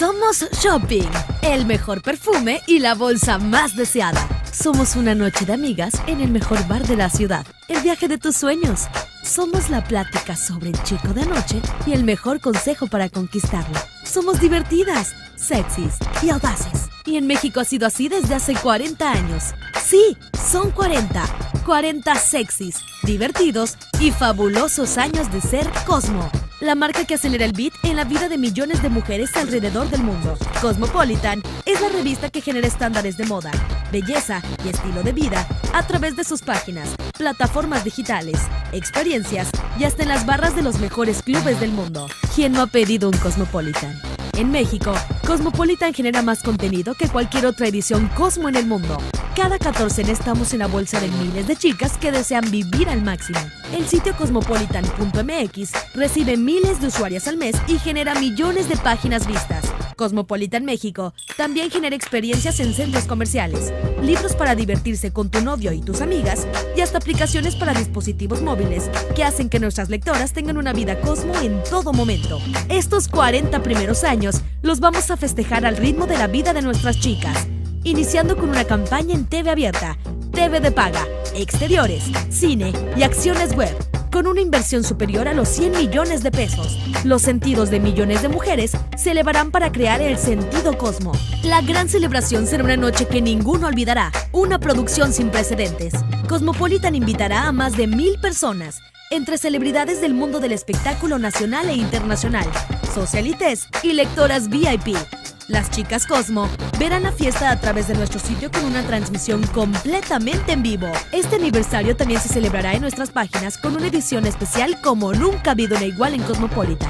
Somos Shopping, el mejor perfume y la bolsa más deseada. Somos una noche de amigas en el mejor bar de la ciudad, el viaje de tus sueños. Somos la plática sobre el chico de anoche y el mejor consejo para conquistarlo. Somos divertidas, sexys y audaces. Y en México ha sido así desde hace 40 años. Sí, son 40. 40 sexys, divertidos y fabulosos años de ser Cosmo. La marca que acelera el beat en la vida de millones de mujeres alrededor del mundo. Cosmopolitan es la revista que genera estándares de moda, belleza y estilo de vida a través de sus páginas, plataformas digitales, experiencias y hasta en las barras de los mejores clubes del mundo. ¿Quién no ha pedido un Cosmopolitan? En México, Cosmopolitan genera más contenido que cualquier otra edición Cosmo en el mundo. Cada 14 estamos en la bolsa de miles de chicas que desean vivir al máximo. El sitio cosmopolitan.mx recibe miles de usuarias al mes y genera millones de páginas vistas. Cosmopolitan México también genera experiencias en centros comerciales, libros para divertirse con tu novio y tus amigas y hasta aplicaciones para dispositivos móviles que hacen que nuestras lectoras tengan una vida Cosmo en todo momento. Estos 40 primeros años los vamos a festejar al ritmo de la vida de nuestras chicas, iniciando con una campaña en TV abierta, TV de paga, exteriores, cine y acciones web, con una inversión superior a los 100 millones de pesos. Los sentidos de millones de mujeres se elevarán para crear el sentido Cosmo. La gran celebración será una noche que ninguno olvidará, una producción sin precedentes. Cosmopolitan invitará a más de 1000 personas, entre celebridades del mundo del espectáculo nacional e internacional, socialites y lectoras VIP. Las chicas Cosmo verán la fiesta a través de nuestro sitio con una transmisión completamente en vivo. Este aniversario también se celebrará en nuestras páginas con una edición especial como nunca ha habido una igual en Cosmopolitan.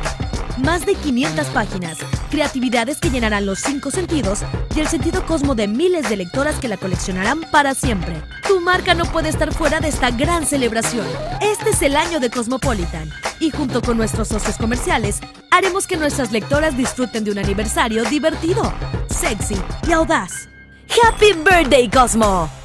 Más de 500 páginas, creatividades que llenarán los 5 sentidos y el sentido Cosmo de miles de lectoras que la coleccionarán para siempre. Tu marca no puede estar fuera de esta gran celebración. Este es el año de Cosmopolitan y junto con nuestros socios comerciales haremos que nuestras lectoras disfruten de un aniversario divertido, sexy y audaz. ¡Happy Birthday, Cosmo!